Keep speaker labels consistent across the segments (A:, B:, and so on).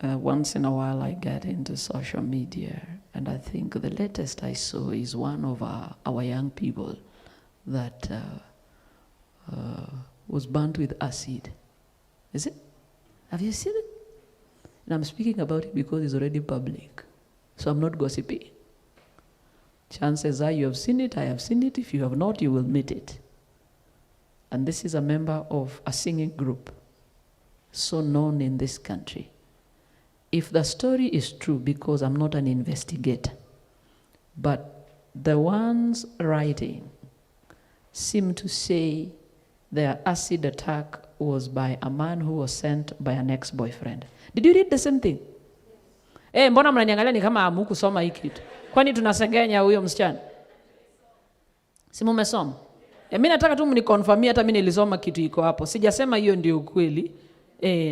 A: once in a while I get into social media, and I think the latest I saw is one of our young people that was burnt with acid. Is it? Have you seen it? And I'm speaking about it because it's already public. So I'm not gossiping. Chances are you have seen it, I have seen it. If you have not, you will meet it. And this is a member of a singing group, so known in this country. If the story is true, because I'm not an investigator, but the ones writing seem to say their acid attack was by a man who was sent by an ex-boyfriend. Did you read the same thing? Mbona mnaniangalia ni kama hamukusoma hii kitu? Kwani tunasengenya huyo msichana? Si mumesoma? Mimi nataka tu mnikonfirmie hata mimi nilisoma kitu iko hapo. Sijasema hiyo ndio ukweli.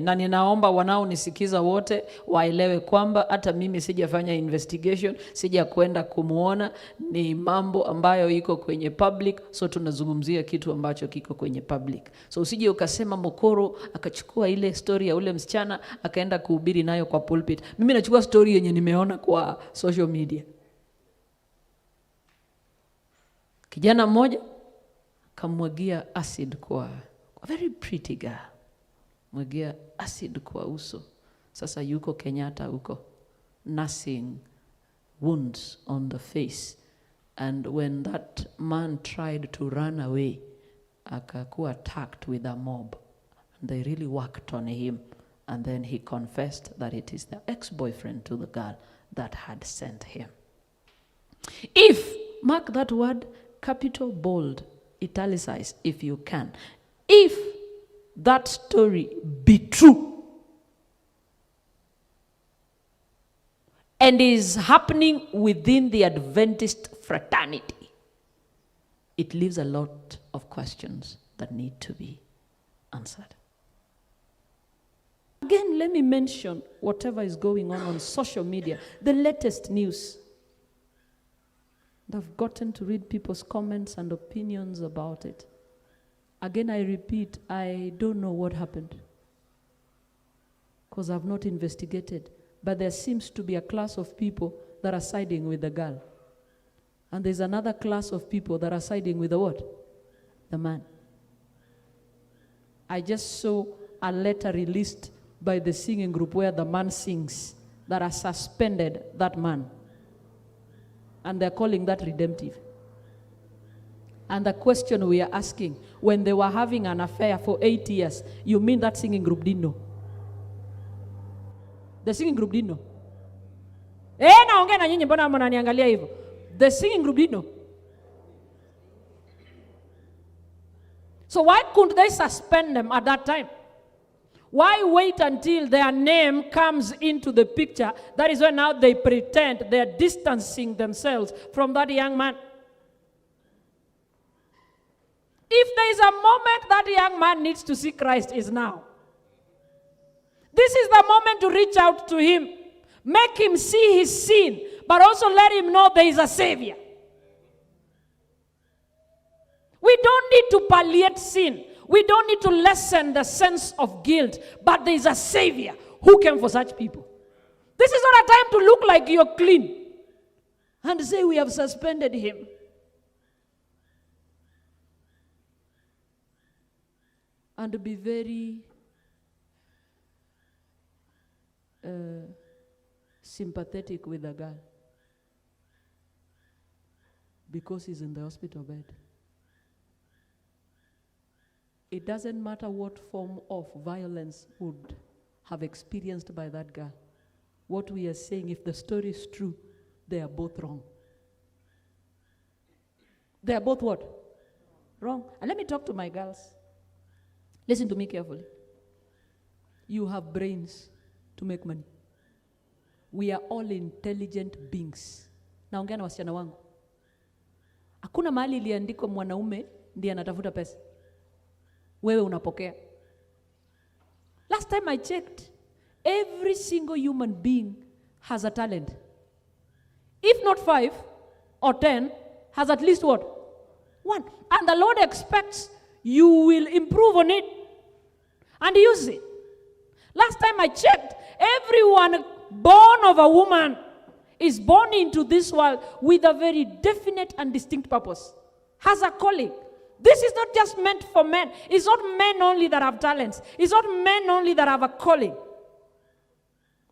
A: Na ninaomba wanaonisikiza wote waelewe kwamba hata mimi sijafanya investigation, sija kwenda kumuona, ni mambo ambayo iko kwenye public, so tunazungumzia kitu ambacho kiko kwenye public. So usije ukasema Mokoro akachukua ile story ya ule msichana akaenda kuhubiri nayo kwa pulpit. Mimi nachukua story yenye nimeona kwa social media. Kijana mmoja kamwagia acid kwa a very pretty girl. Mwagia acid kwa uso. Sasa yuko Kenyatta huko, nursing wounds on the face. And when that man tried to run away, akakuwa attacked with a mob. And they really worked on him. And then he confessed that it is the ex-boyfriend to the girl that had sent him. If, mark that word, capital bold, italicize if you can. If that story be true and is happening within the Adventist fraternity, it leaves a lot of questions that need to be answered. Again, let me mention whatever is going on social media, the latest news. I've gotten to read people's comments and opinions about it. Again, I repeat, I don't know what happened because I've not investigated. But there seems to be a class of people that are siding with the girl. And there's another class of people that are siding with the what? The man. I just saw a letter released by the singing group where the man sings that has suspended that man. And they're calling that redemptive. And the question we are asking, when they were having an affair for 8 years, you mean that singing group didn't know? The singing group didn't know. Naongea na nyinyi mbona mnaniangalia hivyo? The singing group didn't know. So why couldn't they suspend them at that time? Why wait until their name comes into the picture? That is when now they pretend they're distancing themselves from that young man. If there is a moment that young man needs to see Christ, is now. This is the moment to reach out to him. Make him see his sin, but also let him know there is a Savior. We don't need to palliate sin. We don't need to lessen the sense of guilt, but there is a Savior who came for such people. This is not a time to look like you're clean and say we have suspended him. And be very sympathetic with the girl because he's in the hospital bed. It doesn't matter what form of violence would have experienced by that girl. What we are saying, if the story is true, they are both wrong. They are both what? Wrong. And let me talk to my girls. Listen to me carefully. You have brains to make money. We are all intelligent beings. Naongea na wasichana wangu. Hakuna mahali iliandikwa mwanaume ndiye anatafuta pesa. Wewe unapokea. Last time I checked, every single human being has a talent. If not 5 or 10, has at least what? 1. And the Lord expects you will improve on it and use it. Last time I checked, everyone Everyone born of a woman is born into this world with a very definite and distinct purpose. Has a calling. This is not just meant for men. It's not men only that have talents. It's not men only that have a calling.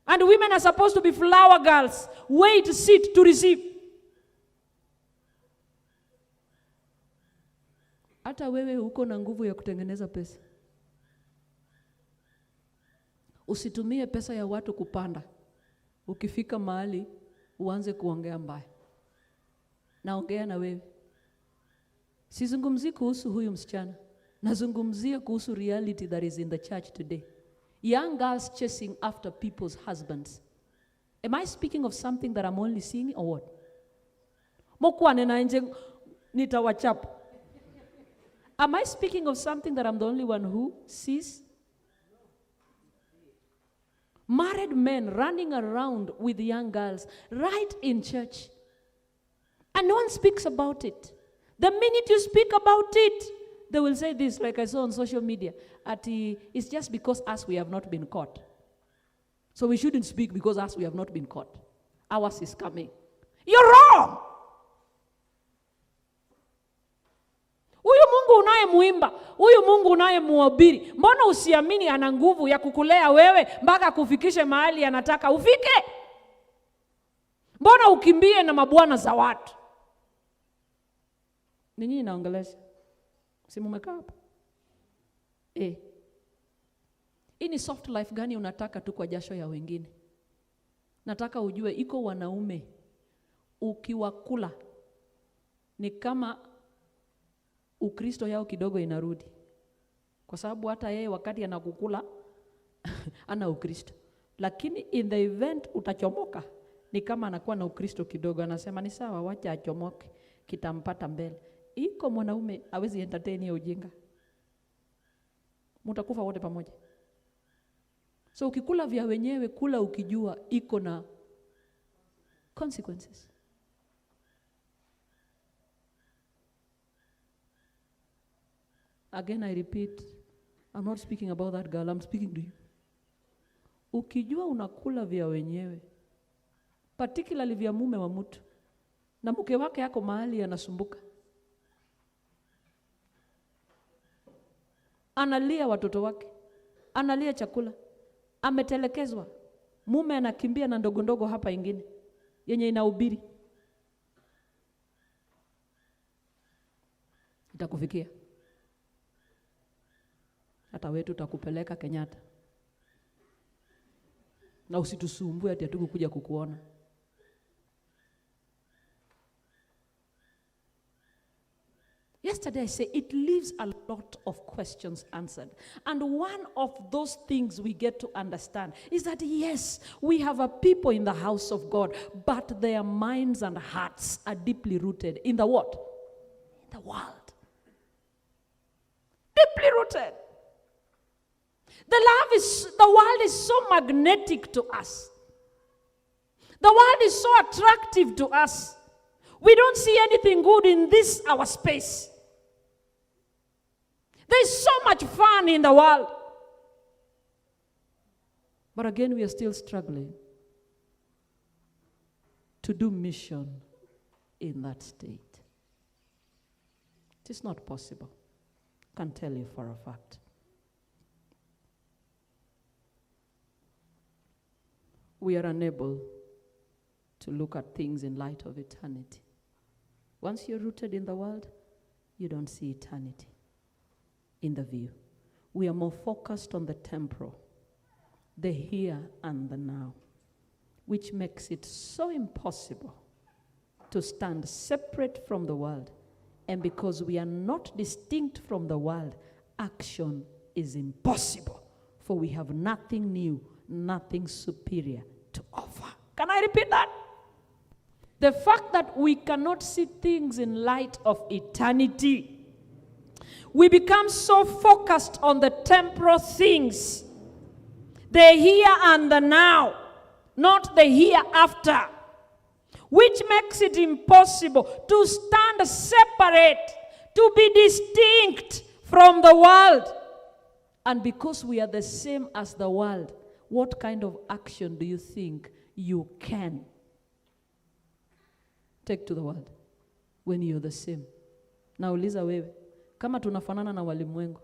A: And women are supposed to be flower girls. Wait, sit to receive. Hata wewe uko na nguvu ya kutengeneza pesa. Usitumie pesa ya watu kupanda. Ukifika mahali uanze kuongea mbaya. Naongea na wewe. Sizungumzi kuhusu huyu msichana. Nazungumzia kuhusu reality that is in the church today. Young girls chasing after people's husbands. Am I speaking of something that I'm only seeing or what? Mokwane na nje nitawachapa. Am I speaking of something that I'm the only one who sees? Married men running around with young girls right in church. And no one speaks about it. The minute you speak about it, they will say this, like I saw on social media, it's just because us we have not been caught. So we shouldn't speak because us we have not been caught. Ours is coming. You're wrong! Huyu Mungu unayemuimba, huyu Mungu unayemuhubiri, mbona usiamini ana nguvu ya kukulea wewe mpaka kufikishe mahali anataka ufike? Mbona ukimbie na mabwana za watu? Nini naongelesha? Si mumekaa hapa? Hii ni soft life gani unataka tu kwa jasho ya wengine? Nataka ujue iko wanaume ukiwakula ni kama Ukristo yao kidogo inarudi. Kwa sababu hata yeye wakati anakukula ana Ukristo. Lakini in the event utachomoka ni kama anakuwa na Ukristo kidogo, anasema ni sawa, wacha achomoke, kitampata mbele. Iko mwanaume hawezi entertain hiyo ujinga. Mtakufa wote pamoja. So ukikula vya wenyewe, kula ukijua iko na consequences. Again, I repeat, I'm not speaking about that girl, I'm speaking to you. Ukijua unakula vya wenyewe, particularly vya mume wa mtu, na mke wake yako mahali anasumbuka, analia watoto wake, analia chakula, ametelekezwa, mume anakimbia na ndogo ndogo hapa ingine yenye inahubiri, itakufikia. Hata wetu tutakupeleka Kenyatta. Na usitusumbue ati hatukukuja kukuona. Yesterday I say it leaves a lot of questions answered. And one of those things we get to understand is that yes, we have a people in the house of God, but their minds and hearts are deeply rooted in the what? In the world. Deeply rooted. The world is so magnetic to us. The world is so attractive to us. We don't see anything good in this, our space. There's so much fun in the world. But again, we are still struggling to do mission in that state. It is not possible. I can tell you for a fact. We are unable to look at things in light of eternity. Once you're rooted in the world, you don't see eternity in the view. We are more focused on the temporal, the here and the now, which makes it so impossible to stand separate from the world. And because we are not distinct from the world, action is impossible, for we have nothing new, nothing superior to offer. Can I repeat that? The fact that we cannot see things in light of eternity, we become so focused on the temporal things, the here and the now, not the hereafter, which makes it impossible to stand separate, to be distinct from the world. And because we are the same as the world, what kind of action do you think you can take to the world when you're the same? Nauliza wewe, kama tunafanana na walimwengu,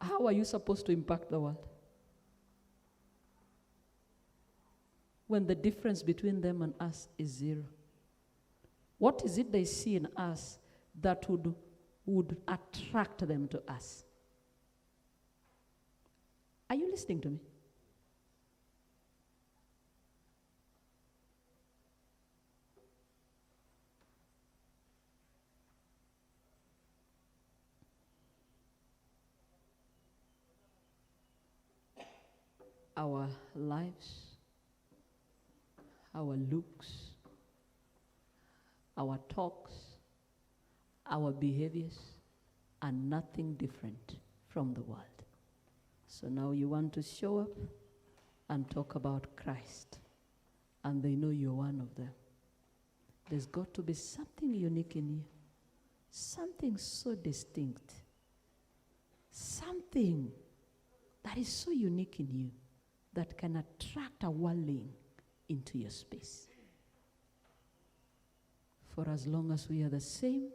A: how are you supposed to impact the world? When the difference between them and us is zero. What is it they see in us that would attract them to us? Are you listening to me? Our lives, our looks, our talks, our behaviors are nothing different from the world. So now you want to show up and talk about Christ, and they know you're one of them. There's got to be something unique in you, something so distinct, something that is so unique in you that can attract a worldling into your space. For as long as we are the same,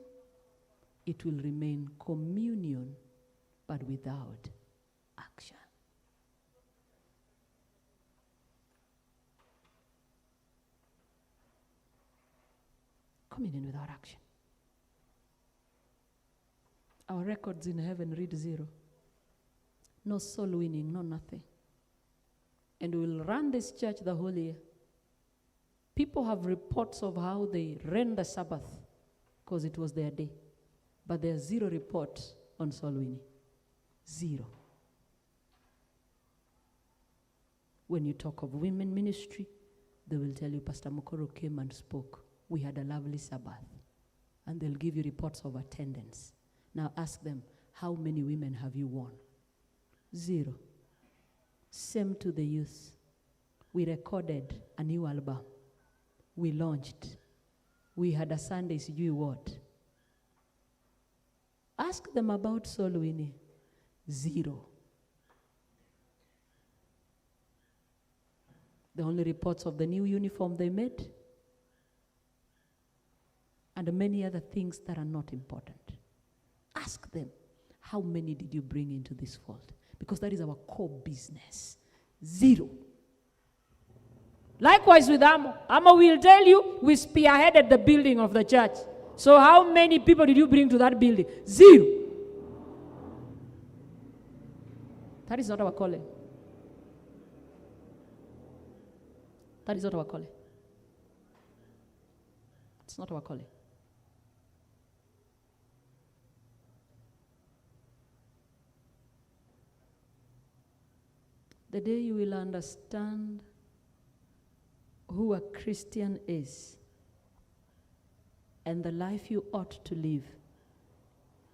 A: it will remain communion, but without action. Communion without action. Our records in heaven read 0. No soul winning, no nothing. And we'll run this church the whole year. People have reports of how they ran the Sabbath because it was their day. But there are 0 reports on soul winning. 0. When you talk of women ministry, they will tell you Pastor Mokoro came and spoke. We had a lovely Sabbath. And they'll give you reports of attendance. Now ask them, how many women have you won? 0. Same to the youth. We recorded a new album. We launched. We had a Sunday, sijui what. Ask them about soul winning. 0. The only reports of the new uniform they made, and many other things that are not important. Ask them, how many did you bring into this fold? Because that is our core business. 0. Likewise with Amo. Amo will tell you, we spearheaded the building of the church. So how many people did you bring to that building? 0. That is not our calling. That is not our calling. It's not our calling. The day you will understand who a Christian is and the life you ought to live,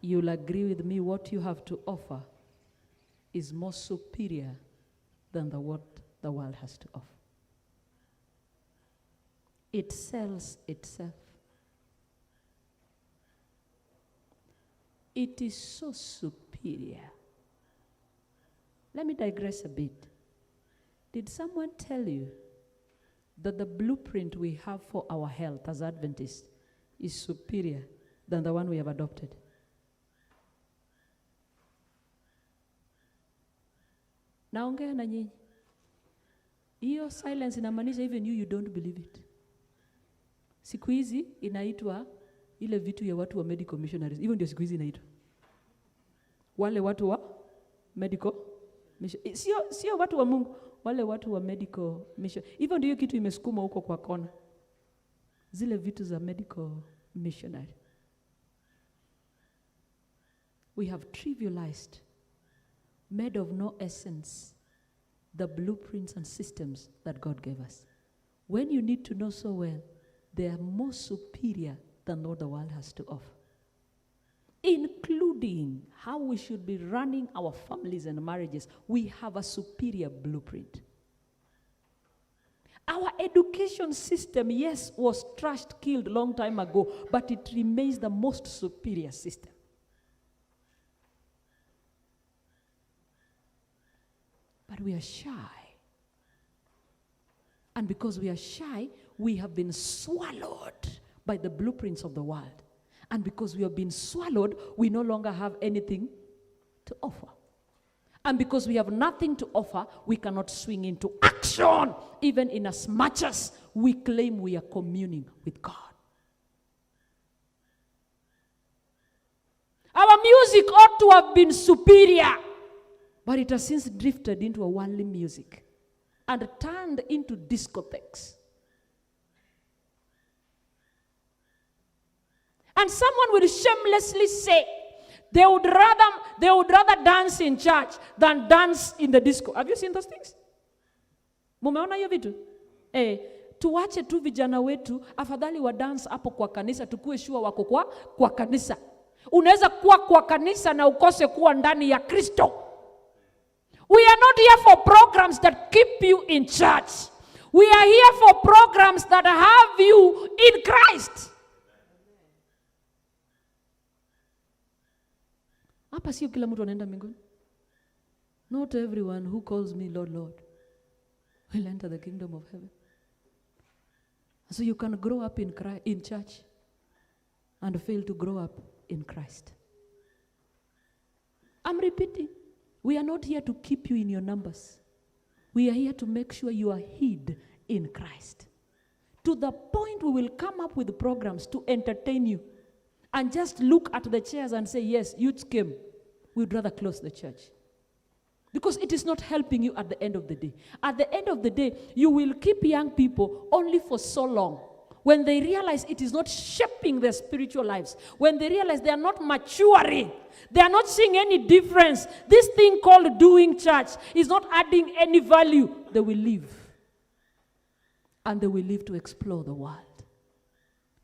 A: you'll agree with me what you have to offer is more superior than what the world has to offer. It sells itself. It is so superior. Let me digress a bit. Did someone tell you that the blueprint we have for our health as Adventists is superior than the one we have adopted? Naongea na nyinyi. Hiyo silence inamaanisha even you don't believe it. Siku hizi inaitwa ile vitu ya watu wa medical missionaries. Hivyo ndio siku hizi inaitwa. Wale watu wa medical mission. Sio watu wa Mungu, wale watu wa medical mission. Hivyo ndio kitu imesukuma huko kwa kona. Zile vitu za medical missionary. We have trivialized, made of no essence, the blueprints and systems that God gave us. When you need to know so well, they are more superior than what the world has to offer, including how we should be running our families and marriages. We have a superior blueprint. Our education system, yes, was trashed, killed a long time ago, but it remains the most superior system. But we are shy And because we are shy, we have been swallowed by the blueprints of the world. And because we have been swallowed, we no longer have anything to offer. And because we have nothing to offer, we cannot swing into action, even in as much as we claim we are communing with God. Our music ought to have been superior, but it has since drifted into a worldly music and turned into discotheques. And someone will shamelessly say they would rather dance in church than dance in the disco. Have you seen those things? Mumeona hiyo vitu? Tuwache tu vijana wetu afadhali wa dance hapo kwa kanisa, tukue sure wako kwa kanisa. Unaweza kuwa kwa kanisa na ukose kuwa ndani ya Kristo. We are not here for programs that keep you in church. We are here for programs that have you in Christ. Hapa sio kila mtu anaenda mbinguni. Not everyone who calls me Lord, Lord will enter the kingdom of heaven. So you can grow up in church and fail to grow up in Christ. I'm repeating. We are not here to keep you in your numbers. We are here to make sure you are hid in Christ. To the point we will come up with programs to entertain you. And just look at the chairs and say, yes, youth came. We'd rather close the church. Because it is not helping you at the end of the day. At the end of the day, you will keep young people only for so long. When they realize it is not shaping their spiritual lives. When they realize they are not maturing. They are not seeing any difference. This thing called doing church is not adding any value. They will leave. And they will leave to explore the world.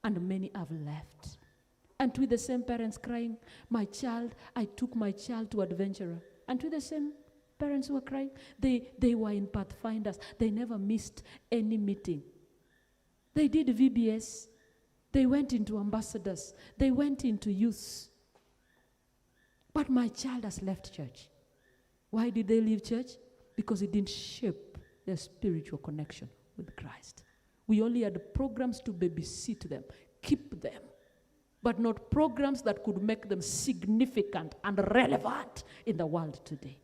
A: And many have left. And with the same parents crying, I took my child to Adventurer. And with the same parents who were crying, they were in Pathfinders. They never missed any meeting. They did VBS. They went into ambassadors. They went into youth. But my child has left church. Why did they leave church? Because it didn't shape their spiritual connection with Christ. We only had programs to babysit them, keep them. But not programs that could make them significant and relevant in the world today.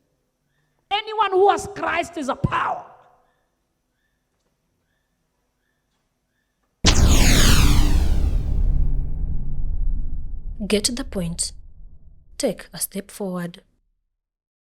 A: Anyone who has Christ is a power.
B: Get the point. Take a step forward.